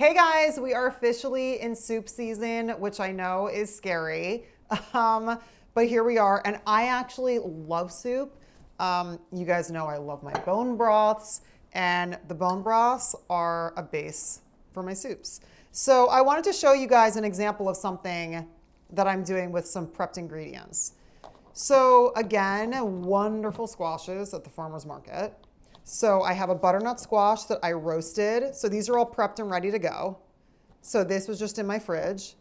Hey guys, we are officially in soup season, which I know is scary, but here we are. And I actually love soup. You guys know I love my bone broths, and the bone broths are a base for my soups. So I wanted to show you guys an example of something that I'm doing with some prepped ingredients. So again, wonderful squashes at the farmer's market. So I have a butternut squash that I roasted. So these are all prepped and ready to go. So this was just in my fridge.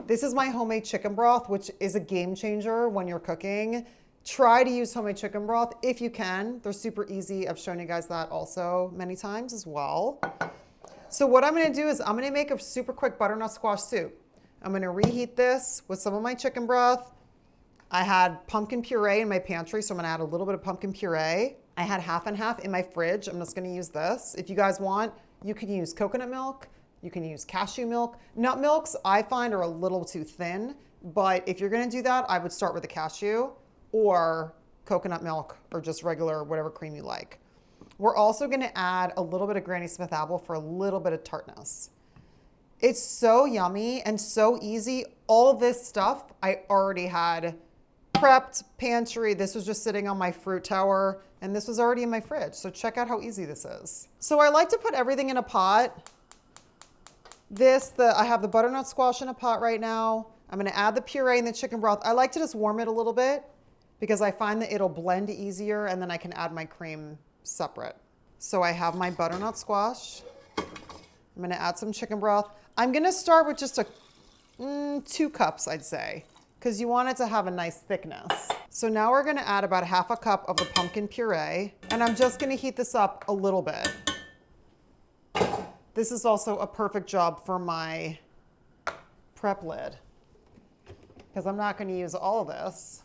This is my homemade chicken broth, which is a game changer when you're cooking. Try to use homemade chicken broth if you can. They're super easy. I've shown you guys that also many times as well. So what I'm gonna do is I'm gonna make a super quick butternut squash soup. I'm gonna reheat this with some of my chicken broth. I had pumpkin puree in my pantry, so I'm gonna add a little bit of pumpkin puree. I had half and half in my fridge. I'm just gonna use this. If you guys want, you can use coconut milk, you can use cashew milk. Nut milks, I find, are a little too thin, but if you're gonna do that, I would start with the cashew or coconut milk or just regular, whatever cream you like. We're also gonna add a little bit of Granny Smith apple for a little bit of tartness. It's so yummy and so easy. All this stuff I already had prepped, pantry. This was just sitting on my fruit tower, and this was already in my fridge. So check out how easy this is. So I like to put everything in a pot. I have the butternut squash in a pot right now. I'm gonna add the puree and the chicken broth. I like to just warm it a little bit because I find that it'll blend easier, and then I can add my cream separate. So I have my butternut squash. I'm gonna add some chicken broth. I'm gonna start with just 2 cups, I'd say, because you want it to have a nice thickness. So now we're gonna add about half a cup of the pumpkin puree, and I'm just gonna heat this up a little bit. This is also a perfect job for my prep lid, because I'm not gonna use all of this.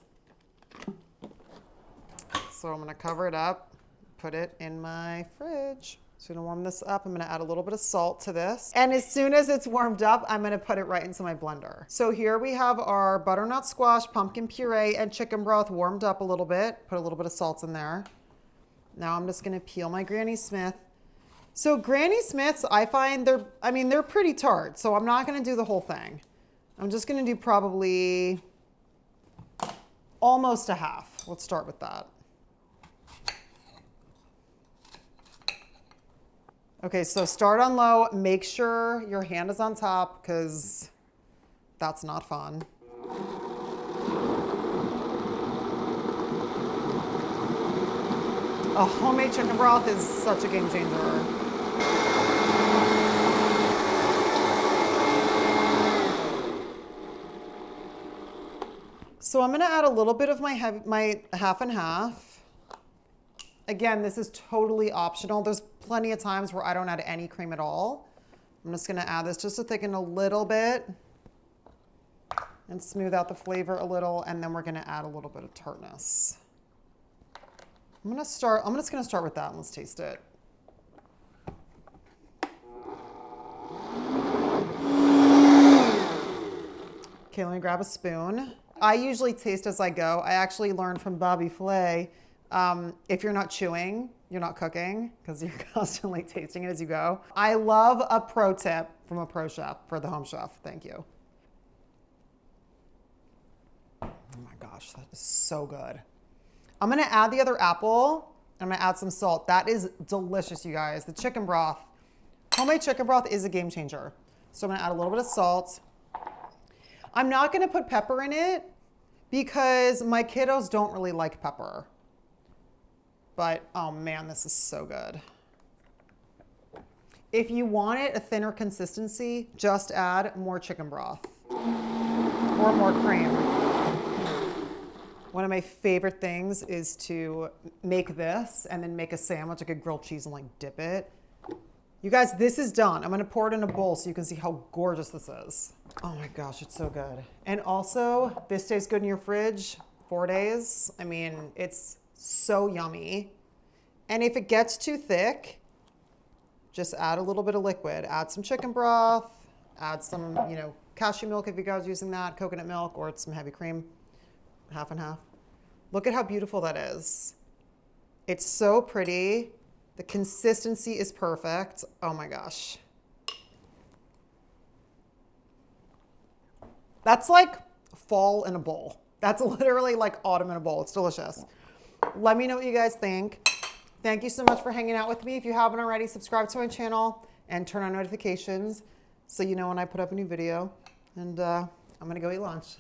So I'm gonna cover it up, put it in my fridge. So I'm gonna warm this up. I'm gonna add a little bit of salt to this. And as soon as it's warmed up, I'm gonna put it right into my blender. So here we have our butternut squash, pumpkin puree, and chicken broth warmed up a little bit. Put a little bit of salt in there. Now I'm just gonna peel my Granny Smith. So Granny Smiths, I find they're pretty tart. So I'm not gonna do the whole thing. I'm just gonna do probably almost a half. Let's start with that. Okay, so start on low, make sure your hand is on top because that's not fun. A homemade chicken broth is such a game changer. So I'm gonna add a little bit of my half and half. Again, this is totally optional. There's plenty of times where I don't add any cream at all. I'm just gonna add this just to thicken a little bit and smooth out the flavor a little, and then we're gonna add a little bit of tartness. I'm just gonna start with that and let's taste it. Okay, let me grab a spoon. I usually taste as I go. I actually learned from Bobby Flay, if you're not chewing, you're not cooking because you're constantly tasting it as you go. I love a pro tip from a pro chef for the home chef. Thank you. Oh my gosh, that is so good. I'm gonna add the other apple. I'm gonna add some salt. That is delicious, you guys. The chicken broth, homemade chicken broth is a game changer. So I'm gonna add a little bit of salt. I'm not gonna put pepper in it because my kiddos don't really like pepper. But, oh man, this is so good. If you want it a thinner consistency, just add more chicken broth or more cream. One of my favorite things is to make this and then make a sandwich, like a grilled cheese, and like dip it. You guys, this is done. I'm gonna pour it in a bowl so you can see how gorgeous this is. Oh my gosh, it's so good. And also, this stays good in your fridge 4 days. I mean, it's so yummy. And if it gets too thick, just add a little bit of liquid. Add some chicken broth, add some, cashew milk if you guys are using that, coconut milk, or some heavy cream, half and half. Look at how beautiful that is. It's so pretty. The consistency is perfect. Oh my gosh. That's like fall in a bowl. That's literally like autumn in a bowl. It's delicious. Let me know what you guys think. Thank you so much for hanging out with me. If you haven't already, subscribe to my channel and turn on notifications so you know when I put up a new video. And I'm gonna go eat lunch.